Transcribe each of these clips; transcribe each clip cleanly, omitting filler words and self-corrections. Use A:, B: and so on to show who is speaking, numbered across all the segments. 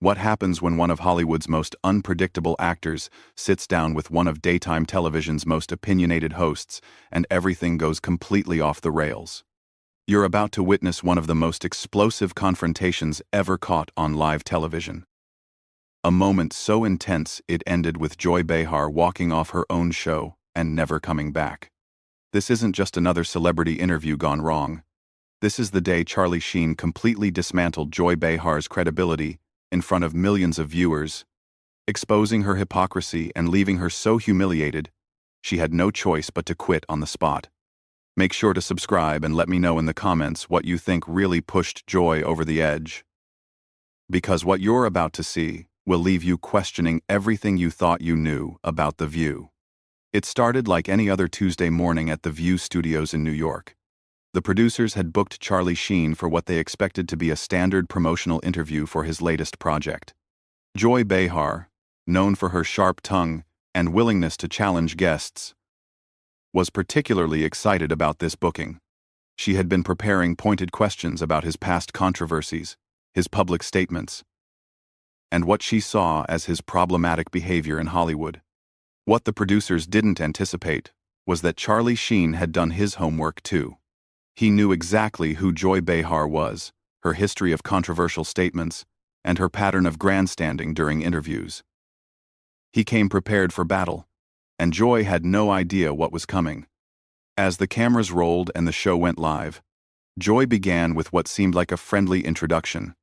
A: What happens when one of Hollywood's most unpredictable actors sits down with one of daytime television's most opinionated hosts and everything goes completely off the rails? You're about to witness one of the most explosive confrontations ever caught on live television. A moment so intense it ended with Joy Behar walking off her own show and never coming back. This isn't just another celebrity interview gone wrong. This is the day Charlie Sheen completely dismantled Joy Behar's credibility in front of millions of viewers, exposing her hypocrisy and leaving her so humiliated, she had no choice but to quit on the spot. Make sure to subscribe and let me know in the comments what you think really pushed Joy over the edge. Because what you're about to see will leave you questioning everything you thought you knew about The View. It started like any other Tuesday morning at The View studios in New York. The producers had booked Charlie Sheen for what they expected to be a standard promotional interview for his latest project. Joy Behar, known for her sharp tongue and willingness to challenge guests, was particularly excited about this booking. She had been preparing pointed questions about his past controversies, his public statements, and what she saw as his problematic behavior in Hollywood. What the producers didn't anticipate was that Charlie Sheen had done his homework too. He knew exactly who Joy Behar was, her history of controversial statements, and her pattern of grandstanding during interviews. He came prepared for battle, and Joy had no idea what was coming. As the cameras rolled and the show went live, Joy began with what seemed like a friendly introduction.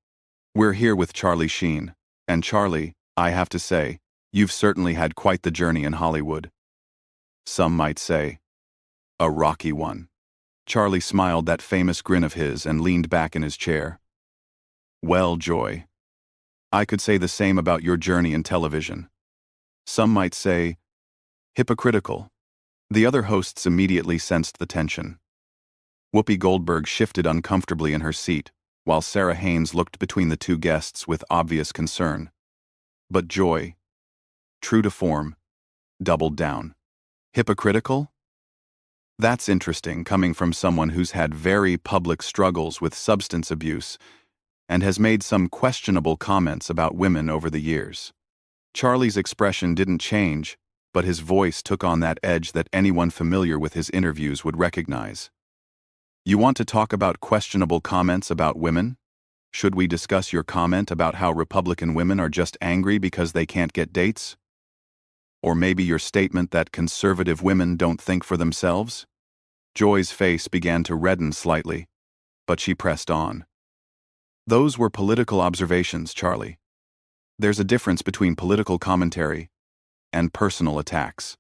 A: "We're here with Charlie Sheen, and Charlie, I have to say, you've certainly had quite the journey in Hollywood. Some might say, a rocky one." Charlie smiled that famous grin of his and leaned back in his chair. "Well, Joy, I could say the same about your journey in television. Some might say, hypocritical." The other hosts immediately sensed the tension. Whoopi Goldberg shifted uncomfortably in her seat, while Sarah Haynes looked between the two guests with obvious concern. But Joy, true to form, doubled down. Hypocritical? That's interesting, coming from someone who's had very public struggles with substance abuse and has made some questionable comments about women over the years. Charlie's expression didn't change, but his voice took on that edge that anyone familiar with his interviews would recognize. "You want to talk about questionable comments about women? Should we discuss your comment about how Republican women are just angry because they can't get dates? Or maybe your statement that conservative women don't think for themselves?" Joy's face began to redden slightly, but she pressed on. "Those were political observations, Charlie. There's a difference between political commentary and personal attacks."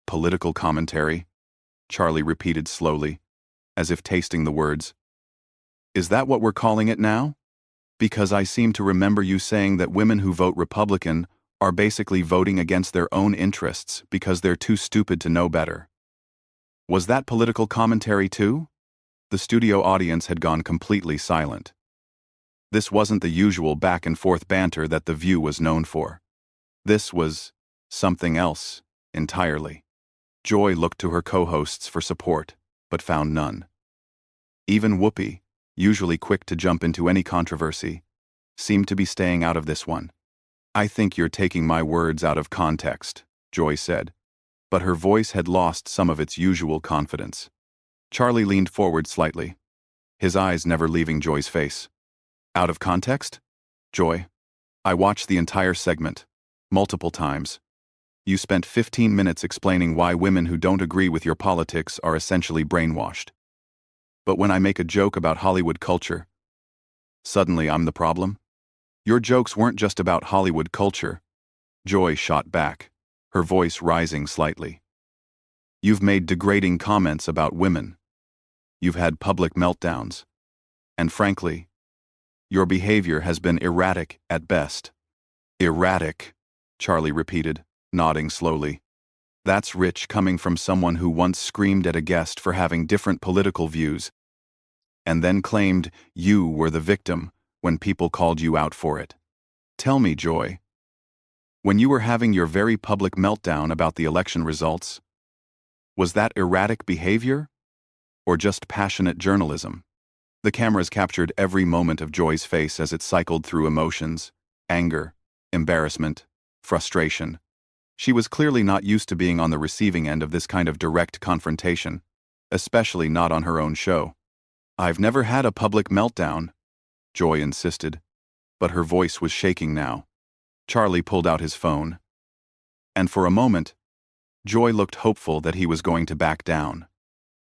A: "Political commentary?" Charlie repeated slowly, as if tasting the words. "Is that what we're calling it now? Because I seem to remember you saying that women who vote Republican are basically voting against their own interests because they're too stupid to know better. Was that political commentary too?" The studio audience had gone completely silent. This wasn't the usual back-and-forth banter that The View was known for. This was something else entirely. Joy looked to her co-hosts for support, but found none. Even Whoopi, usually quick to jump into any controversy, seemed to be staying out of this one. "I think you're taking my words out of context," Joy said, but her voice had lost some of its usual confidence. Charlie leaned forward slightly, his eyes never leaving Joy's face. "Out of context? Joy, I watched the entire segment, multiple times. You spent 15 minutes explaining why women who don't agree with your politics are essentially brainwashed. But when I make a joke about Hollywood culture, suddenly I'm the problem? Your jokes weren't just about Hollywood culture." Joy shot back, her voice rising slightly. "You've made degrading comments about women. You've had public meltdowns. And frankly, your behavior has been erratic at best." "Erratic," Charlie repeated, nodding slowly. "That's rich coming from someone who once screamed at a guest for having different political views, and then claimed you were the victim when people called you out for it. Tell me, Joy, when you were having your very public meltdown about the election results, was that erratic behavior or just passionate journalism?" The cameras captured every moment of Joy's face as it cycled through emotions, Anger, embarrassment, frustration. She was clearly not used to being on the receiving end of this kind of direct confrontation, especially not on her own show. "I've never had a public meltdown," Joy insisted, but her voice was shaking now. Charlie pulled out his phone, and for a moment, Joy looked hopeful that he was going to back down.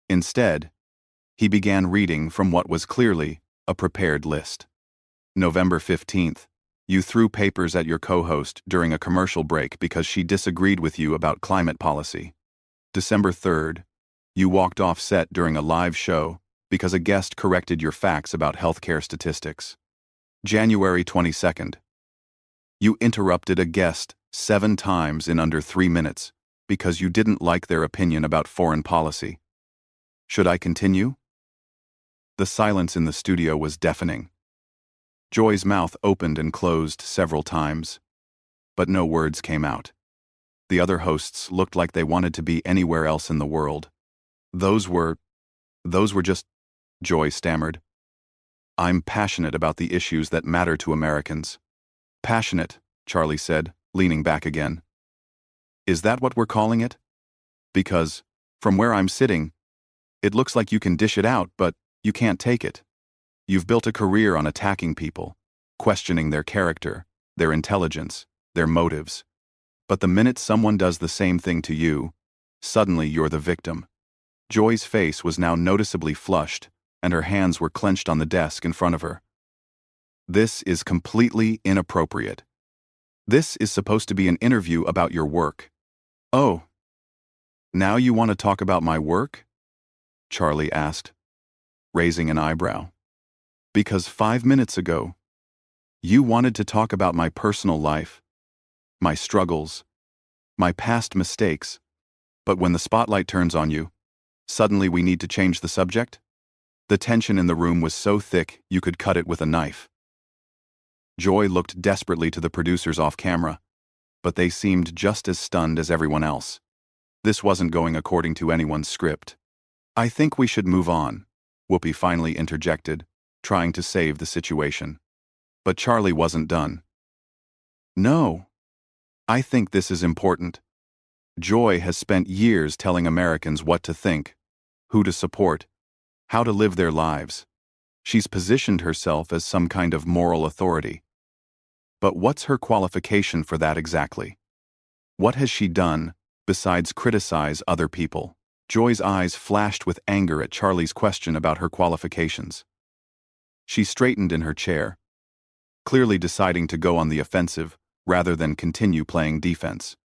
A: Instead, he began reading from what was clearly a prepared list. November 15th, you threw papers at your co-host during a commercial break because she disagreed with you about climate policy. December 3rd, you walked off set during a live show because a guest corrected your facts about healthcare statistics. January 22nd, you interrupted a guest 7 times in under 3 minutes because you didn't like their opinion about foreign policy. Should I continue? The silence in the studio was deafening. Joy's mouth opened and closed several times, but no words came out. The other hosts looked like they wanted to be anywhere else in the world. Those were just, Joy stammered. "I'm passionate about the issues that matter to Americans." "Passionate," Charlie said, leaning back again. "Is that what we're calling it? Because, from where I'm sitting, it looks like you can dish it out, but you can't take it. You've built a career on attacking people, questioning their character, their intelligence, their motives. But the minute someone does the same thing to you, suddenly you're the victim." Joy's face was now noticeably flushed, and her hands were clenched on the desk in front of her. "This is completely inappropriate. This is supposed to be an interview about your work." "Oh, now you want to talk about my work?" Charlie asked, raising an eyebrow. "Because 5 minutes ago, you wanted to talk about my personal life, my struggles, my past mistakes, but when the spotlight turns on you, suddenly we need to change the subject?" The tension in the room was so thick you could cut it with a knife. Joy looked desperately to the producers off camera, but they seemed just as stunned as everyone else. This wasn't going according to anyone's script. "I think we should move on," Whoopi finally interjected, trying to save the situation. But Charlie wasn't done. "No. I think this is important. Joy has spent years telling Americans what to think, who to support, how to live their lives. She's positioned herself as some kind of moral authority. But what's her qualification for that exactly? What has she done besides criticize other people?" Joy's eyes flashed with anger at Charlie's question about her qualifications. She straightened in her chair, clearly deciding to go on the offensive rather than continue playing defense.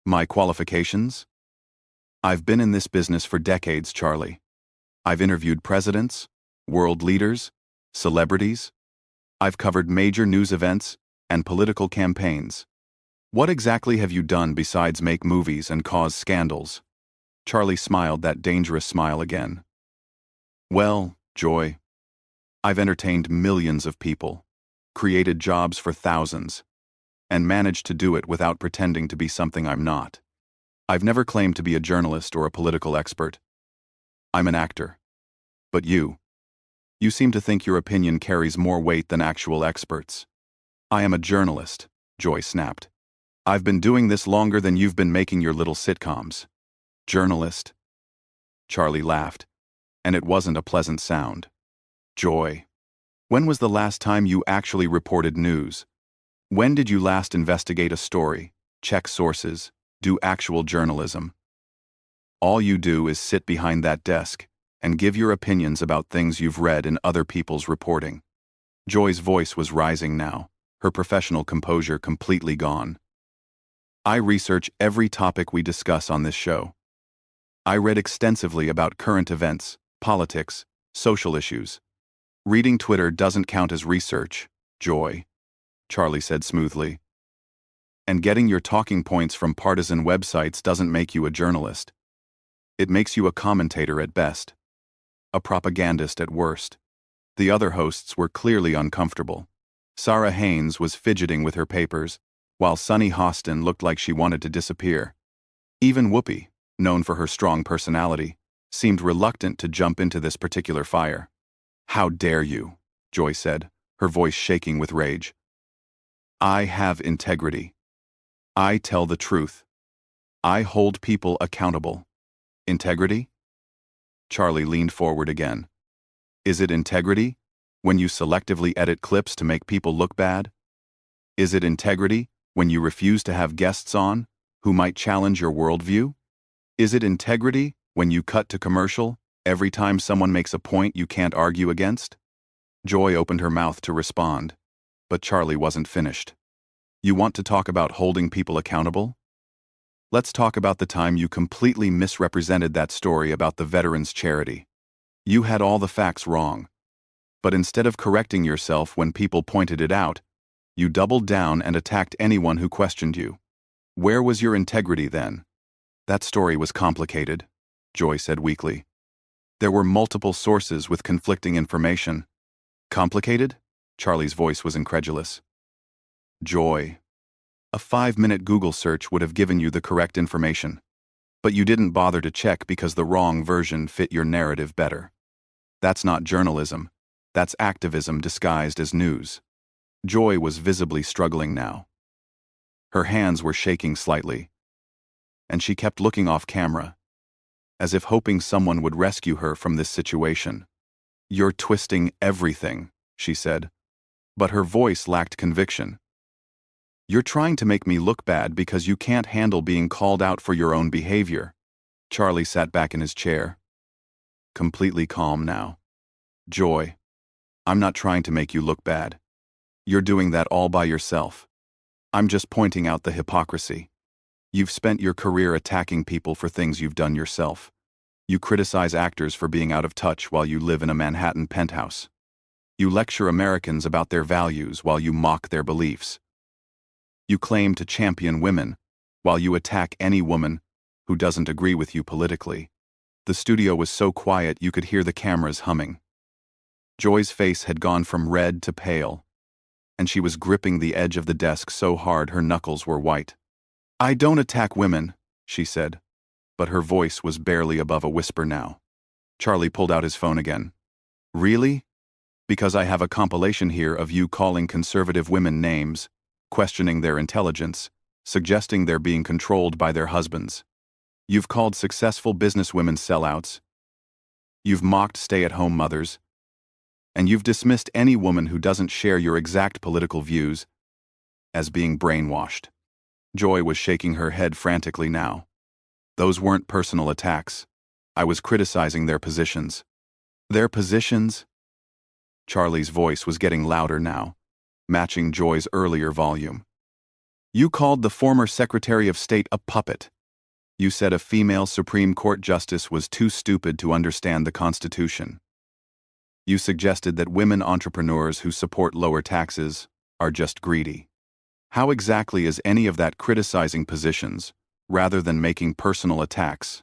A: "My qualifications? I've been in this business for decades, Charlie. I've interviewed presidents, world leaders, celebrities. I've covered major news events and political campaigns. What exactly have you done besides make movies and cause scandals?" Charlie smiled that dangerous smile again. "Well, Joy, I've entertained millions of people, created jobs for thousands, and managed to do it without pretending to be something I'm not. I've never claimed to be a journalist or a political expert. I'm an actor. But you seem to think your opinion carries more weight than actual experts." "I am a journalist," Joy snapped. "I've been doing this longer than you've been making your little sitcoms." "Journalist?" Charlie laughed, and it wasn't a pleasant sound. "Joy, when was the last time you actually reported news? When did you last investigate a story, check sources, do actual journalism? All you do is sit behind that desk and give your opinions about things you've read in other people's reporting." Joy's voice was rising now, her professional composure completely gone. "I research every topic we discuss on this show. I read extensively about current events, politics, social issues. Reading Twitter doesn't count as research, Joy," Charlie said smoothly. "And getting your talking points from partisan websites doesn't make you a journalist. It makes you a commentator at best, a propagandist at worst." The other hosts were clearly uncomfortable. Sarah Haynes was fidgeting with her papers, while Sunny Hostin looked like she wanted to disappear. Even Whoopi, known for her strong personality, seemed reluctant to jump into this particular fire. "How dare you?" Joy said, her voice shaking with rage. I have integrity. I tell the truth. I hold people accountable. Integrity? Charlie leaned forward again. Is it integrity when you selectively edit clips to make people look bad? Is it integrity when you refuse to have guests on who might challenge your worldview? Is it integrity when you cut to commercial every time someone makes a point you can't argue against? Joy opened her mouth to respond, but Charlie wasn't finished. You want to talk about holding people accountable? Let's talk about the time you completely misrepresented that story about the veterans' charity. You had all the facts wrong. But instead of correcting yourself when people pointed it out, you doubled down and attacked anyone who questioned you. Where was your integrity then? That story was complicated, Joy said weakly. There were multiple sources with conflicting information. Complicated? Charlie's voice was incredulous. Joy. A 5-minute Google search would have given you the correct information. But you didn't bother to check because the wrong version fit your narrative better. That's not journalism. That's activism disguised as news. Joy was visibly struggling now. Her hands were shaking slightly, and she kept looking off camera, as if hoping someone would rescue her from this situation. You're twisting everything, she said, but her voice lacked conviction. You're trying to make me look bad because you can't handle being called out for your own behavior. Charlie sat back in his chair, completely calm now. Joy, I'm not trying to make you look bad. You're doing that all by yourself. I'm just pointing out the hypocrisy. You've spent your career attacking people for things you've done yourself. You criticize actors for being out of touch while you live in a Manhattan penthouse. You lecture Americans about their values while you mock their beliefs. You claim to champion women while you attack any woman who doesn't agree with you politically. The studio was so quiet you could hear the cameras humming. Joy's face had gone from red to pale, and she was gripping the edge of the desk so hard her knuckles were white. I don't attack women, she said, but her voice was barely above a whisper now. Charlie pulled out his phone again. Really? Because I have a compilation here of you calling conservative women names, questioning their intelligence, suggesting they're being controlled by their husbands. You've called successful businesswomen sellouts. You've mocked stay-at-home mothers. And you've dismissed any woman who doesn't share your exact political views as being brainwashed. Joy was shaking her head frantically now. Those weren't personal attacks. I was criticizing their positions. Their positions? Charlie's voice was getting louder now, matching Joy's earlier volume. You called the former Secretary of State a puppet. You said a female Supreme Court justice was too stupid to understand the Constitution. You suggested that women entrepreneurs who support lower taxes are just greedy. How exactly is any of that criticizing positions, rather than making personal attacks?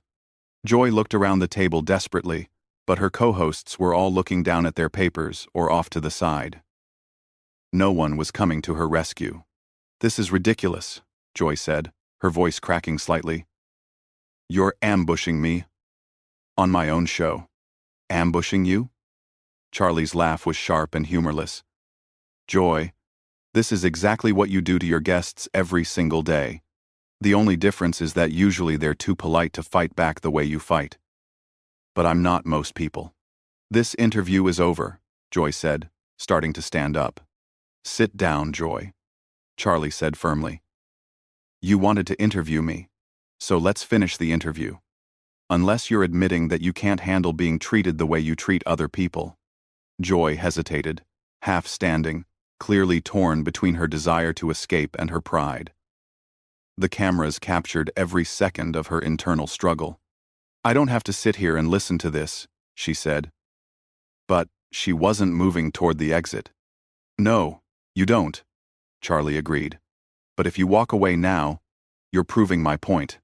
A: Joy looked around the table desperately, but her co-hosts were all looking down at their papers or off to the side. No one was coming to her rescue. This is ridiculous, Joy said, her voice cracking slightly. You're ambushing me. On my own show. Ambushing you? Charlie's laugh was sharp and humorless. Joy, this is exactly what you do to your guests every single day. The only difference is that usually they're too polite to fight back the way you fight. But I'm not most people. This interview is over, Joy said, starting to stand up. Sit down, Joy, Charlie said firmly. You wanted to interview me, so let's finish the interview. Unless you're admitting that you can't handle being treated the way you treat other people. Joy hesitated, half standing, clearly torn between her desire to escape and her pride. The cameras captured every second of her internal struggle. I don't have to sit here and listen to this, she said. But she wasn't moving toward the exit. No, you don't, Charlie agreed. But if you walk away now, you're proving my point.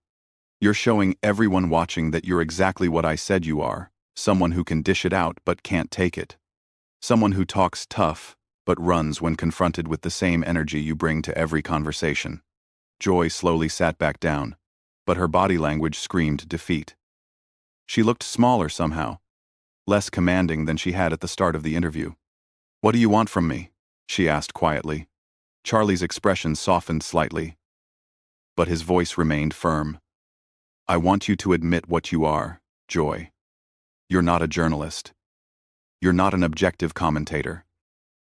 A: You're showing everyone watching that you're exactly what I said you are, someone who can dish it out but can't take it. Someone who talks tough, but runs when confronted with the same energy you bring to every conversation. Joy slowly sat back down, but her body language screamed defeat. She looked smaller somehow, less commanding than she had at the start of the interview. What do you want from me? She asked quietly. Charlie's expression softened slightly, but his voice remained firm. I want you to admit what you are, Joy. You're not a journalist. You're not an objective commentator.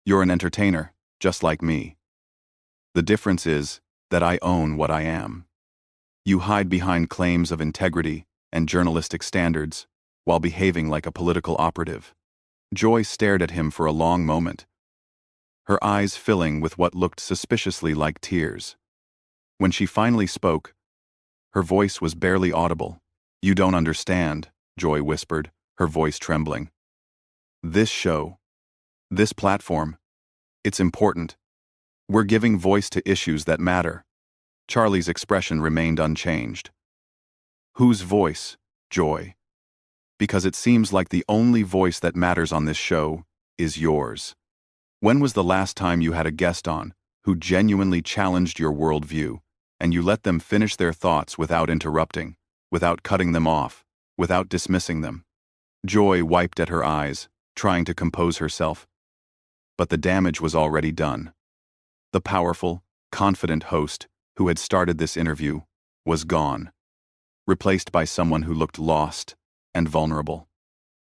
A: You're an entertainer, just like me. The difference is that I own what I am. You hide behind claims of integrity and journalistic standards while behaving like a political operative. Joy stared at him for a long moment, her eyes filling with what looked suspiciously like tears. When she finally spoke, her voice was barely audible. You don't understand, Joy whispered, her voice trembling. This show, this platform, it's important. We're giving voice to issues that matter. Charlie's expression remained unchanged. Whose voice, Joy? Because it seems like the only voice that matters on this show is yours. When was the last time you had a guest on who genuinely challenged your worldview, and you let them finish their thoughts without interrupting, without cutting them off, without dismissing them? Joy wiped at her eyes, trying to compose herself. But the damage was already done. The powerful, confident host who had started this interview was gone, replaced by someone who looked lost and vulnerable.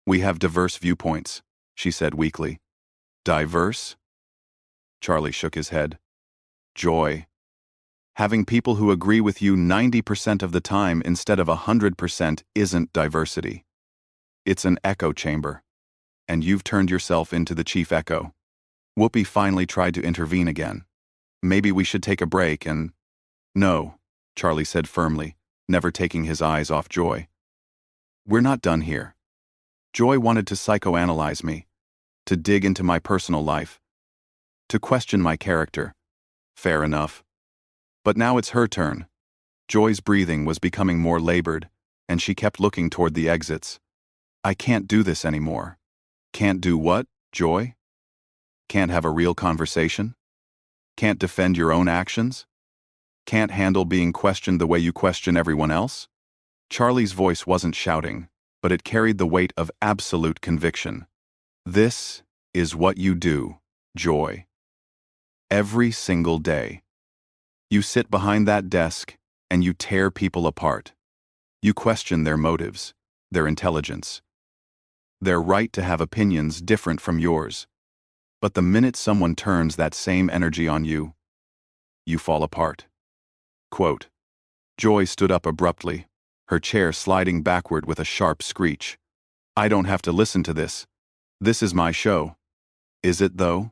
A: We have diverse viewpoints, she said weakly. Diverse? Charlie shook his head. Joy. Having people who agree with you 90% of the time instead of 100% isn't diversity. It's an echo chamber. And you've turned yourself into the chief echo. Whoopi finally tried to intervene again. Maybe we should take a break and... No, Charlie said firmly, never taking his eyes off Joy. We're not done here. Joy wanted to psychoanalyze me, to dig into my personal life, to question my character. Fair enough. But now it's her turn. Joy's breathing was becoming more labored, and she kept looking toward the exits. I can't do this anymore. Can't do what, Joy? Can't have a real conversation? Can't defend your own actions? Can't handle being questioned the way you question everyone else? Charlie's voice wasn't shouting, but it carried the weight of absolute conviction. This is what you do, Joy. Every single day. You sit behind that desk and you tear people apart. You question their motives, their intelligence, their right to have opinions different from yours. But the minute someone turns that same energy on you, you fall apart. Quote. Joy stood up abruptly, her chair sliding backward with a sharp screech. I don't have to listen to this. This is my show. Is it, though?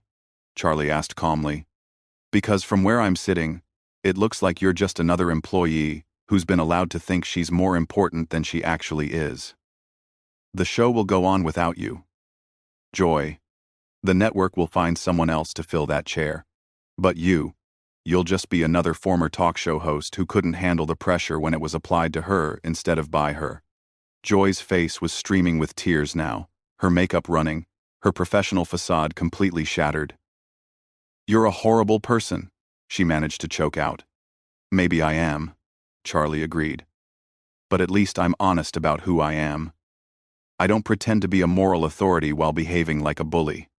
A: Charlie asked calmly. Because from where I'm sitting, it looks like you're just another employee who's been allowed to think she's more important than she actually is. The show will go on without you. Joy. The network will find someone else to fill that chair. But you'll just be another former talk show host who couldn't handle the pressure when it was applied to her instead of by her. Joy's face was streaming with tears now, her makeup running, her professional facade completely shattered. You're a horrible person, she managed to choke out. Maybe I am, Charlie agreed. But at least I'm honest about who I am. I don't pretend to be a moral authority while behaving like a bully.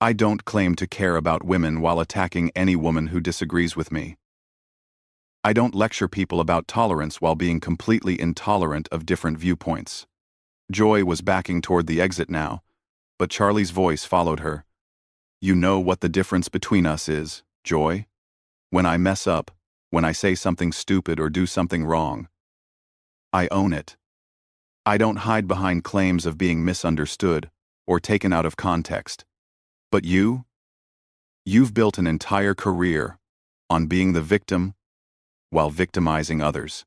A: I don't claim to care about women while attacking any woman who disagrees with me. I don't lecture people about tolerance while being completely intolerant of different viewpoints. Joy was backing toward the exit now, but Charlie's voice followed her. You know what the difference between us is, Joy? When I mess up, when I say something stupid or do something wrong, I own it. I don't hide behind claims of being misunderstood or taken out of context. But you've built an entire career on being the victim while victimizing others.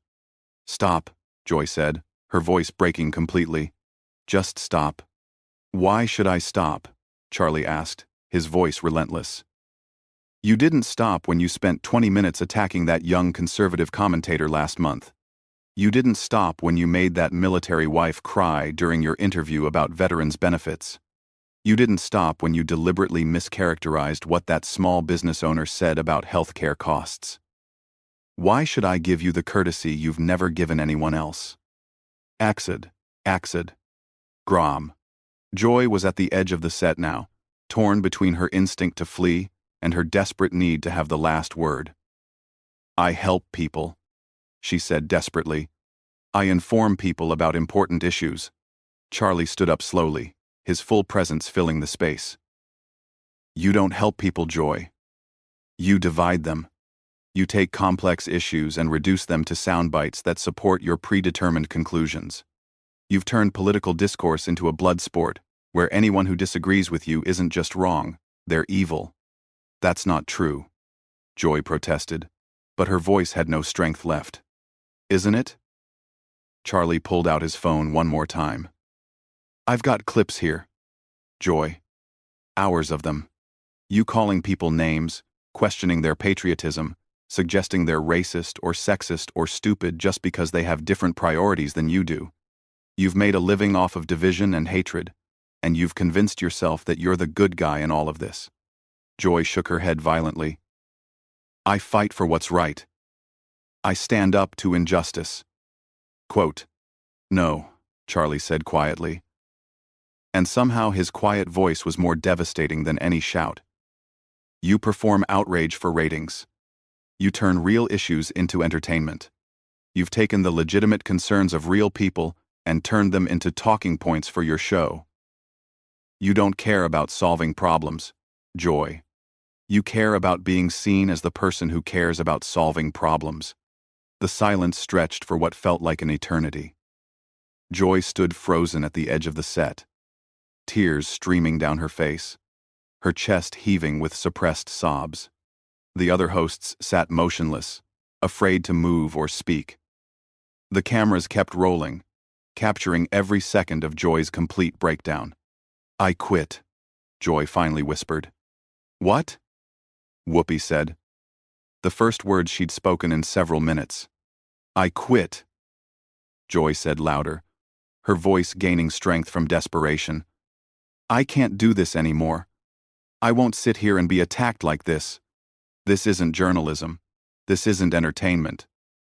A: Stop, Joy said, her voice breaking completely. Just stop. Why should I stop? Charlie asked, his voice relentless. You didn't stop when you spent 20 minutes attacking that young conservative commentator last month. You didn't stop when you made that military wife cry during your interview about veterans' benefits. You didn't stop when you deliberately mischaracterized what that small business owner said about healthcare costs. Why should I give you the courtesy you've never given anyone else? Axid. Grom. Joy was at the edge of the set now, torn between her instinct to flee and her desperate need to have the last word. "I help people," she said desperately. "I inform people about important issues." Charlie stood up slowly, his full presence filling the space. "You don't help people, Joy. You divide them. You take complex issues and reduce them to sound bites that support your predetermined conclusions. You've turned political discourse into a blood sport, where anyone who disagrees with you isn't just wrong, they're evil." "That's not true," Joy protested, but her voice had no strength left. "Isn't it?" Charlie pulled out his phone one more time. "I've got clips here, Joy. Hours of them. You calling people names, questioning their patriotism, suggesting they're racist or sexist or stupid just because they have different priorities than you do. You've made a living off of division and hatred, and you've convinced yourself that you're the good guy in all of this." Joy shook her head violently. "I fight for what's right. I stand up to injustice." Quote, "No," Charlie said quietly. And somehow his quiet voice was more devastating than any shout. "You perform outrage for ratings. You turn real issues into entertainment. You've taken the legitimate concerns of real people and turned them into talking points for your show. You don't care about solving problems, Joy. You care about being seen as the person who cares about solving problems." The silence stretched for what felt like an eternity. Joy stood frozen at the edge of the set, tears streaming down her face, her chest heaving with suppressed sobs. The other hosts sat motionless, afraid to move or speak. The cameras kept rolling, capturing every second of Joy's complete breakdown. "I quit," Joy finally whispered. "What?" Whoopi said. The first words she'd spoken in several minutes. "I quit," Joy said louder, her voice gaining strength from desperation. "I can't do this anymore. I won't sit here and be attacked like this. This isn't journalism. This isn't entertainment.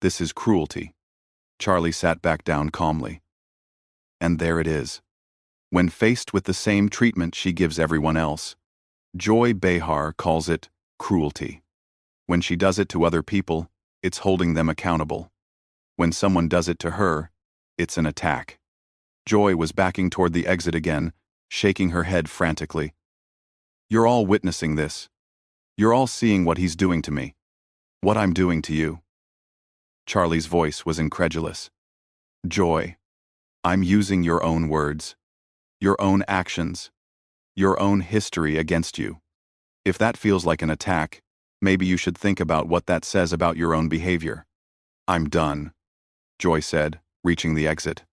A: This is cruelty." Charlie sat back down calmly. And there it is. When faced with the same treatment she gives everyone else, Joy Behar calls it cruelty. When she does it to other people, it's holding them accountable. When someone does it to her, it's an attack. Joy was backing toward the exit again, shaking her head frantically. "You're all witnessing this. You're all seeing what he's doing to me. What I'm doing to you." Charlie's voice was incredulous. "Joy, I'm using your own words, your own actions, your own history against you. If that feels like an attack, maybe you should think about what that says about your own behavior." "I'm done," Joy said, reaching the exit.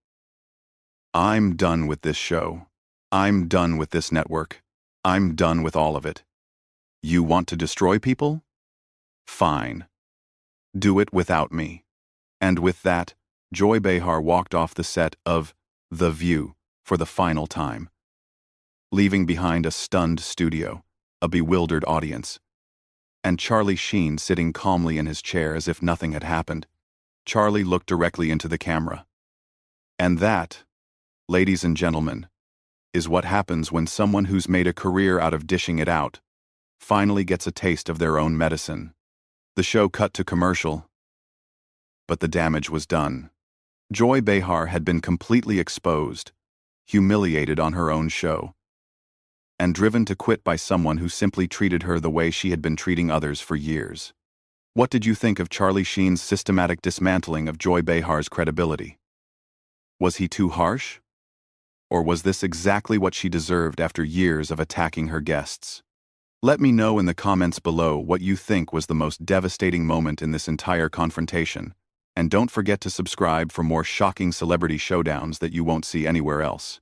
A: "I'm done with this show. I'm done with this network. I'm done with all of it. You want to destroy people? Fine. Do it without me." And with that, Joy Behar walked off the set of The View for the final time, leaving behind a stunned studio, a bewildered audience, and Charlie Sheen sitting calmly in his chair as if nothing had happened. Charlie looked directly into the camera. And that, ladies and gentlemen, is what happens when someone who's made a career out of dishing it out finally gets a taste of their own medicine. The show cut to commercial, but the damage was done. Joy Behar had been completely exposed, humiliated on her own show, and driven to quit by someone who simply treated her the way she had been treating others for years. What did you think of Charlie Sheen's systematic dismantling of Joy Behar's credibility? Was he too harsh? Or was this exactly what she deserved after years of attacking her guests? Let me know in the comments below what you think was the most devastating moment in this entire confrontation, and don't forget to subscribe for more shocking celebrity showdowns that you won't see anywhere else.